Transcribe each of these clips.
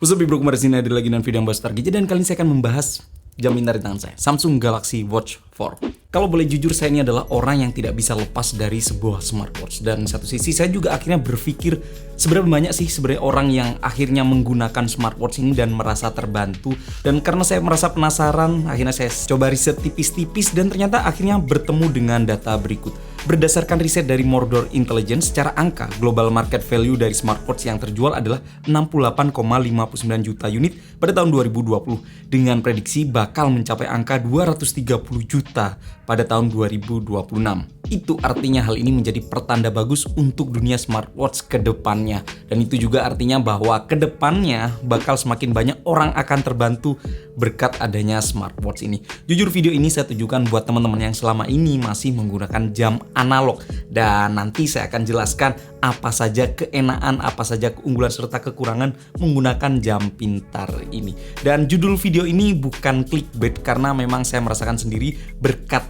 What's up, bro? Kemarin sini ada lagi dengan video yang bahas gadget, dan kali ini saya akan membahas jam pintar di tangan saya, Samsung Galaxy Watch 4. Kalau boleh jujur, saya ini adalah orang yang tidak bisa lepas dari sebuah smartwatch. Dan satu sisi saya juga akhirnya berpikir, seberapa banyak sih sebenarnya orang yang akhirnya menggunakan smartwatch ini dan merasa terbantu. Dan karena saya merasa penasaran, akhirnya saya coba riset tipis-tipis dan ternyata akhirnya bertemu dengan data berikut. Berdasarkan riset dari Mordor Intelligence, secara angka, global market value dari smartwatch yang terjual adalah 68,59 juta unit pada tahun 2020, dengan prediksi bakal mencapai angka 230 juta pada tahun 2026. Itu artinya hal ini menjadi pertanda bagus untuk dunia smartwatch ke depannya. Dan itu juga artinya bahwa ke depannya bakal semakin banyak orang akan terbantu berkat adanya smartwatch ini. Jujur, video ini saya tujukan buat teman-teman yang selama ini masih menggunakan jam analog. Dan nanti saya akan jelaskan apa saja keenaan, apa saja keunggulan serta kekurangan menggunakan jam pintar ini. Dan judul video ini bukan clickbait karena memang saya merasakan sendiri berkat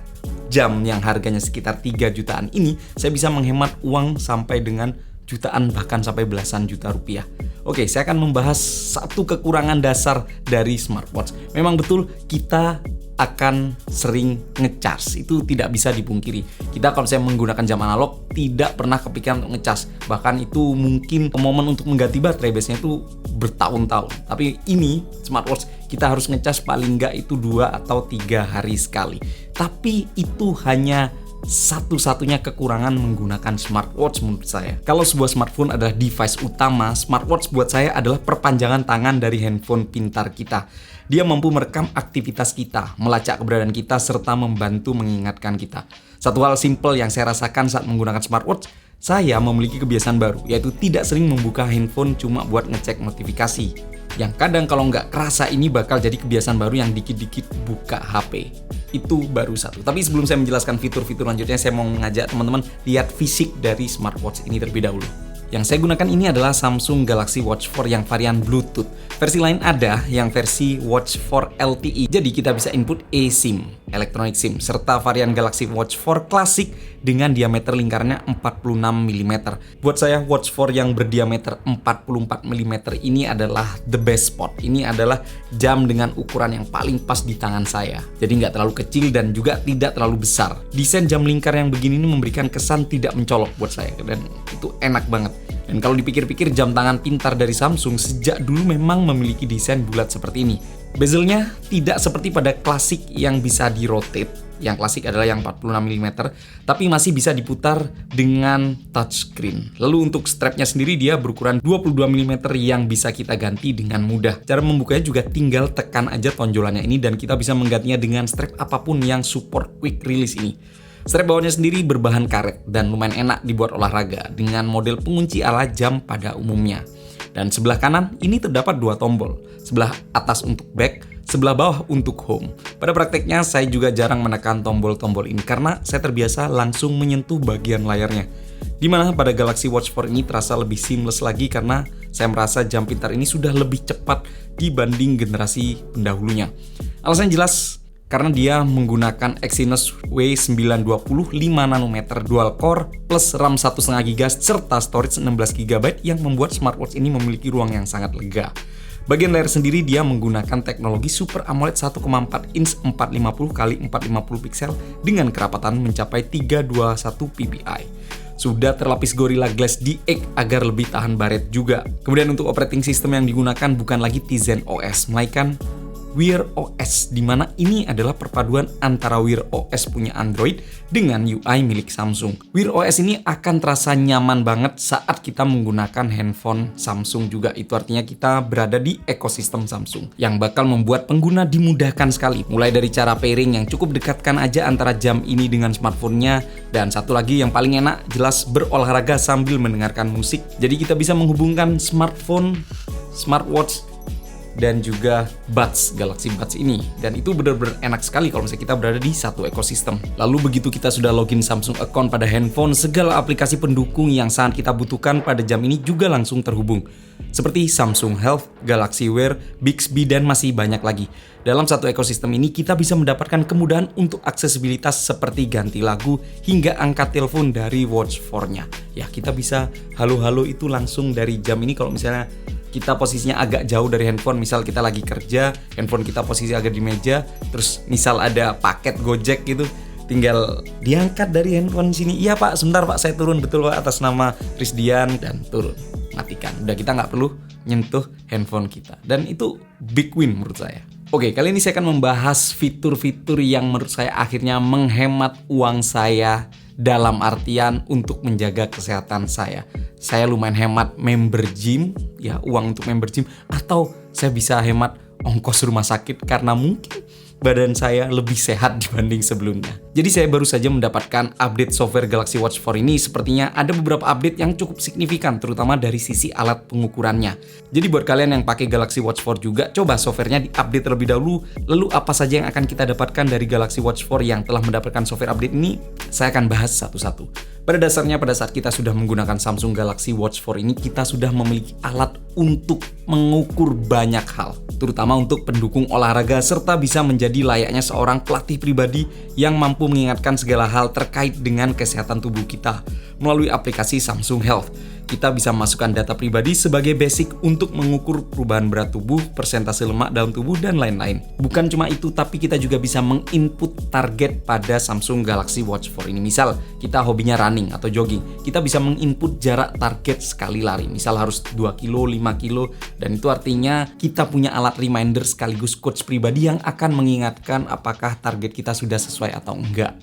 jam yang harganya sekitar 3 jutaan ini, saya bisa menghemat uang sampai dengan jutaan, bahkan sampai belasan juta rupiah. Oke, saya akan membahas satu kekurangan dasar dari smartwatch. Memang betul kita akan sering ngecas, itu tidak bisa dipungkiri. Kita kalau saya menggunakan jam analog tidak pernah kepikiran untuk ngecas. Bahkan itu mungkin momen untuk mengganti baterai biasanya itu bertahun-tahun. Tapi ini smartwatch kita harus ngecas paling nggak itu 2 atau 3 hari sekali. Tapi itu hanya satu-satunya kekurangan menggunakan smartwatch menurut saya. Kalau sebuah smartphone adalah device utama, smartwatch buat saya adalah perpanjangan tangan dari handphone pintar kita. Dia mampu merekam aktivitas kita, melacak keberadaan kita, serta membantu mengingatkan kita. Satu hal simple yang saya rasakan saat menggunakan smartwatch, saya memiliki kebiasaan baru, yaitu tidak sering membuka handphone cuma buat ngecek notifikasi. Yang kadang kalau nggak kerasa ini bakal jadi kebiasaan baru yang dikit-dikit buka HP. Itu baru satu. Tapi sebelum saya menjelaskan fitur-fitur lanjutnya, saya mau mengajak teman-teman lihat fisik dari smartwatch ini terlebih dahulu. Yang saya gunakan ini adalah Samsung Galaxy Watch 4 yang varian Bluetooth. Versi lain ada yang versi Watch 4 LTE. Jadi kita bisa input eSIM, electronic SIM, serta varian Galaxy Watch 4 Classic dengan diameter lingkarannya 46 mm. Buat saya Watch 4 yang berdiameter 44 mm ini adalah the best spot. Ini adalah jam dengan ukuran yang paling pas di tangan saya. Jadi nggak terlalu kecil dan juga tidak terlalu besar. Desain jam lingkar yang begini ini memberikan kesan tidak mencolok buat saya, dan itu enak banget. Dan kalau dipikir-pikir, jam tangan pintar dari Samsung sejak dulu memang memiliki desain bulat seperti ini. Bezelnya tidak seperti pada klasik yang bisa di-rotate. Yang klasik adalah yang 46 mm, tapi masih bisa diputar dengan touchscreen. Lalu untuk strapnya sendiri dia berukuran 22 mm yang bisa kita ganti dengan mudah. Cara membukanya juga tinggal tekan aja tonjolannya ini dan kita bisa menggantinya dengan strap apapun yang support quick release ini. Strap bawahnya sendiri berbahan karet dan lumayan enak dibuat olahraga dengan model pengunci ala jam pada umumnya. Dan sebelah kanan ini terdapat 2 tombol, sebelah atas untuk back, sebelah bawah untuk home. Pada prakteknya saya juga jarang menekan tombol-tombol ini karena saya terbiasa langsung menyentuh bagian layarnya. Dimana pada Galaxy Watch 4 ini terasa lebih seamless lagi karena saya merasa jam pintar ini sudah lebih cepat dibanding generasi pendahulunya. Alasannya jelas, karena dia menggunakan Exynos W920 5 nanometer dual core plus RAM 1,5 GB serta storage 16 GB yang membuat smartwatch ini memiliki ruang yang sangat lega. Bagian layar sendiri dia menggunakan teknologi Super AMOLED 1,4 inch 450x450 pixel dengan kerapatan mencapai 321 ppi. Sudah terlapis Gorilla Glass DX agar lebih tahan baret juga. Kemudian untuk operating system yang digunakan bukan lagi Tizen OS, melainkan Wear OS, di mana ini adalah perpaduan antara Wear OS punya Android dengan UI milik Samsung. Wear OS ini akan terasa nyaman banget saat kita menggunakan handphone Samsung juga. Itu artinya kita berada di ekosistem Samsung yang bakal membuat pengguna dimudahkan sekali. Mulai dari cara pairing yang cukup dekatkan aja antara jam ini dengan smartphone-nya, dan satu lagi yang paling enak jelas berolahraga sambil mendengarkan musik. Jadi kita bisa menghubungkan smartphone, smartwatch, dan juga Buds, Galaxy Buds ini. Dan itu benar-benar enak sekali kalau misalnya kita berada di satu ekosistem. Lalu begitu kita sudah login Samsung account pada handphone, segala aplikasi pendukung yang sangat kita butuhkan pada jam ini juga langsung terhubung. Seperti Samsung Health, Galaxy Wear, Bixby, dan masih banyak lagi. Dalam satu ekosistem ini kita bisa mendapatkan kemudahan untuk aksesibilitas seperti ganti lagu hingga angkat telepon dari Watch 4-nya. Ya, kita bisa halo-halo itu langsung dari jam ini kalau misalnya kita posisinya agak jauh dari handphone, misal kita lagi kerja, handphone kita posisi agak di meja, terus misal ada paket Gojek gitu, tinggal diangkat dari handphone sini. Iya Pak, sebentar Pak, saya turun, betul Pak, atas nama Rizdian, dan turun, matikan. Udah, kita nggak perlu nyentuh handphone kita, dan itu big win menurut saya. Oke, kali ini saya akan membahas fitur-fitur yang menurut saya akhirnya menghemat uang saya dalam artian untuk menjaga kesehatan saya. Saya lumayan hemat member gym, ya uang untuk member gym, atau saya bisa hemat ongkos rumah sakit karena mungkin badan saya lebih sehat dibanding sebelumnya. Jadi saya baru saja mendapatkan update software Galaxy Watch 4 ini. Sepertinya ada beberapa update yang cukup signifikan, terutama dari sisi alat pengukurannya. Jadi buat kalian yang pakai Galaxy Watch 4 juga, coba softwarenya diupdate terlebih dahulu. Lalu apa saja yang akan kita dapatkan dari Galaxy Watch 4 yang telah mendapatkan software update ini, saya akan bahas satu-satu. Pada dasarnya, pada saat kita sudah menggunakan Samsung Galaxy Watch 4 ini, kita sudah memiliki alat untuk mengukur banyak hal, terutama untuk pendukung olahraga, serta bisa menjadi layaknya seorang pelatih pribadi yang mampu mengingatkan segala hal terkait dengan kesehatan tubuh kita. Melalui aplikasi Samsung Health, kita bisa memasukkan data pribadi sebagai basic untuk mengukur perubahan berat tubuh, persentase lemak dalam tubuh, dan lain-lain. Bukan cuma itu, tapi kita juga bisa menginput target pada Samsung Galaxy Watch 4 ini. Misal, kita hobinya running atau jogging, kita bisa menginput jarak target sekali lari. Misal harus 2 kilo, 5 kilo, dan itu artinya kita punya alat reminder sekaligus coach pribadi yang akan mengingatkan apakah target kita sudah sesuai atau enggak.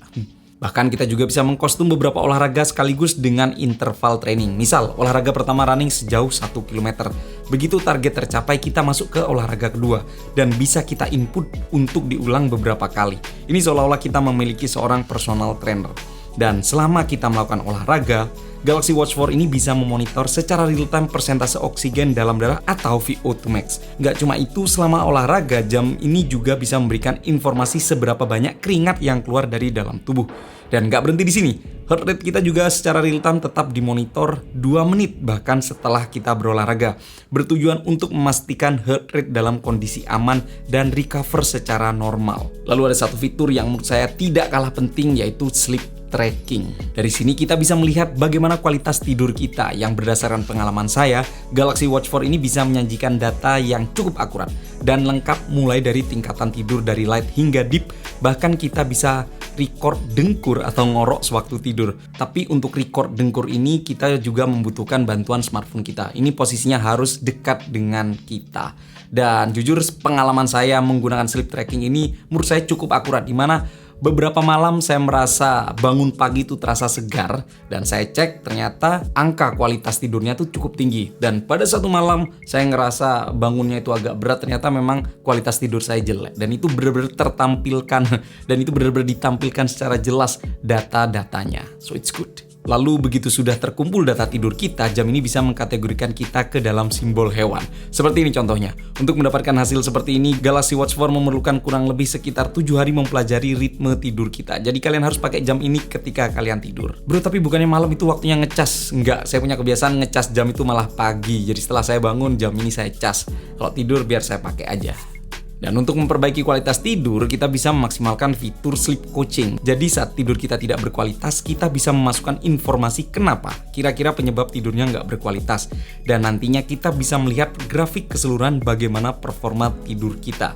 Bahkan kita juga bisa mengkostum beberapa olahraga sekaligus dengan interval training. Misal, olahraga pertama running sejauh 1 km. Begitu target tercapai, kita masuk ke olahraga kedua. Dan bisa kita input untuk diulang beberapa kali. Ini seolah-olah kita memiliki seorang personal trainer. Dan selama kita melakukan olahraga, Galaxy Watch 4 ini bisa memonitor secara real-time persentase oksigen dalam darah atau VO2 max. Nggak cuma itu, selama olahraga, jam ini juga bisa memberikan informasi seberapa banyak keringat yang keluar dari dalam tubuh. Dan nggak berhenti di sini, heart rate kita juga secara real-time tetap dimonitor 2 menit bahkan setelah kita berolahraga. Bertujuan untuk memastikan heart rate dalam kondisi aman dan recover secara normal. Lalu ada satu fitur yang menurut saya tidak kalah penting, yaitu sleep tracking. Dari sini kita bisa melihat bagaimana kualitas tidur kita. Yang berdasarkan pengalaman saya, Galaxy Watch 4 ini bisa menyajikan data yang cukup akurat dan lengkap, mulai dari tingkatan tidur dari light hingga deep. Bahkan kita bisa record dengkur atau ngorok sewaktu tidur. Tapi untuk record dengkur ini kita juga membutuhkan bantuan smartphone kita. Ini posisinya harus dekat dengan kita. Dan jujur, pengalaman saya menggunakan sleep tracking ini menurut saya cukup akurat, di mana beberapa malam saya merasa bangun pagi itu terasa segar, dan saya cek ternyata angka kualitas tidurnya tuh cukup tinggi. Dan pada satu malam saya ngerasa bangunnya itu agak berat, ternyata memang kualitas tidur saya jelek, dan itu benar-benar tertampilkan dan itu benar-benar ditampilkan secara jelas data-datanya. So it's good. Lalu begitu sudah terkumpul data tidur kita, jam ini bisa mengkategorikan kita ke dalam simbol hewan. Seperti ini contohnya. Untuk mendapatkan hasil seperti ini, Galaxy Watch 4 memerlukan kurang lebih sekitar 7 hari mempelajari ritme tidur kita. Jadi kalian harus pakai jam ini ketika kalian tidur. Bro, tapi bukannya malam itu waktunya ngecas? Enggak, saya punya kebiasaan ngecas jam itu malah pagi. Jadi setelah saya bangun, jam ini saya cas. Kalau tidur biar saya pakai aja. Dan untuk memperbaiki kualitas tidur, kita bisa memaksimalkan fitur sleep coaching. Jadi saat tidur kita tidak berkualitas, kita bisa memasukkan informasi kenapa kira-kira penyebab tidurnya nggak berkualitas. Dan nantinya kita bisa melihat grafik keseluruhan bagaimana performa tidur kita.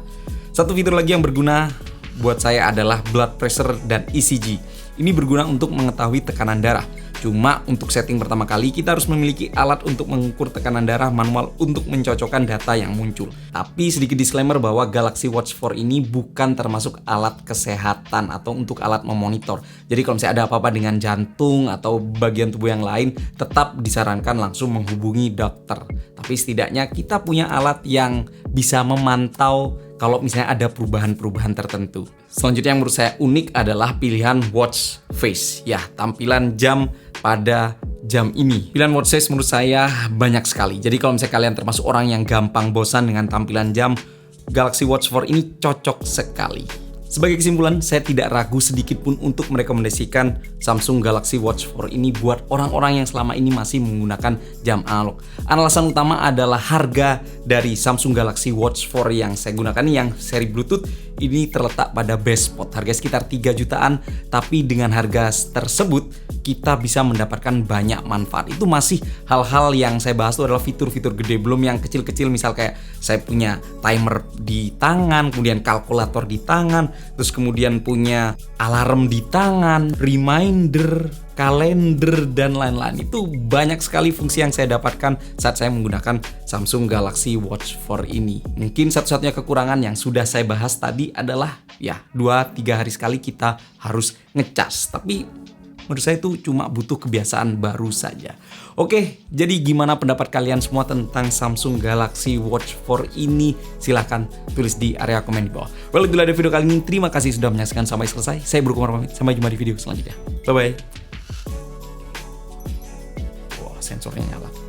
Satu fitur lagi yang berguna buat saya adalah blood pressure dan ECG. Ini berguna untuk mengetahui tekanan darah. Cuma untuk setting pertama kali kita harus memiliki alat untuk mengukur tekanan darah manual untuk mencocokkan data yang muncul. Tapi sedikit disclaimer bahwa Galaxy Watch 4 ini bukan termasuk alat kesehatan atau untuk alat memonitor. Jadi kalau misalnya ada apa-apa dengan jantung atau bagian tubuh yang lain, tetap disarankan langsung menghubungi dokter. Tapi setidaknya kita punya alat yang bisa memantau kalau misalnya ada perubahan-perubahan tertentu. Selanjutnya yang menurut saya unik adalah pilihan watch face. Ya, tampilan jam pada jam ini. Pilihan watch face menurut saya banyak sekali. Jadi kalau misalnya kalian termasuk orang yang gampang bosan dengan tampilan jam, Galaxy Watch 4 ini cocok sekali. Sebagai kesimpulan, saya tidak ragu sedikit pun untuk merekomendasikan Samsung Galaxy Watch 4 ini buat orang-orang yang selama ini masih menggunakan jam analog. Alasan utama adalah harga dari Samsung Galaxy Watch 4 yang saya gunakan ini, yang seri Bluetooth, ini terletak pada best spot. Harga sekitar 3 jutaan, tapi dengan harga tersebut kita bisa mendapatkan banyak manfaat. Itu masih hal-hal yang saya bahas itu adalah fitur-fitur gede, belum yang kecil-kecil, misal kayak saya punya timer di tangan, kemudian kalkulator di tangan, terus kemudian punya alarm di tangan, reminder, kalender, dan lain-lain. Itu banyak sekali fungsi yang saya dapatkan saat saya menggunakan Samsung Galaxy Watch 4 ini. Mungkin satu-satunya kekurangan yang sudah saya bahas tadi adalah ya 2-3 hari sekali kita harus ngecas. Tapi menurut saya itu cuma butuh kebiasaan baru saja. Oke, jadi gimana pendapat kalian semua tentang Samsung Galaxy Watch 4 ini? Silahkan tulis di area komen di bawah. Well, itulah dari video kali ini. Terima kasih sudah menyaksikan sampai selesai. Saya Bro Kumar pamit. Sampai jumpa di video selanjutnya. Bye-bye. Wah, sensornya nyala.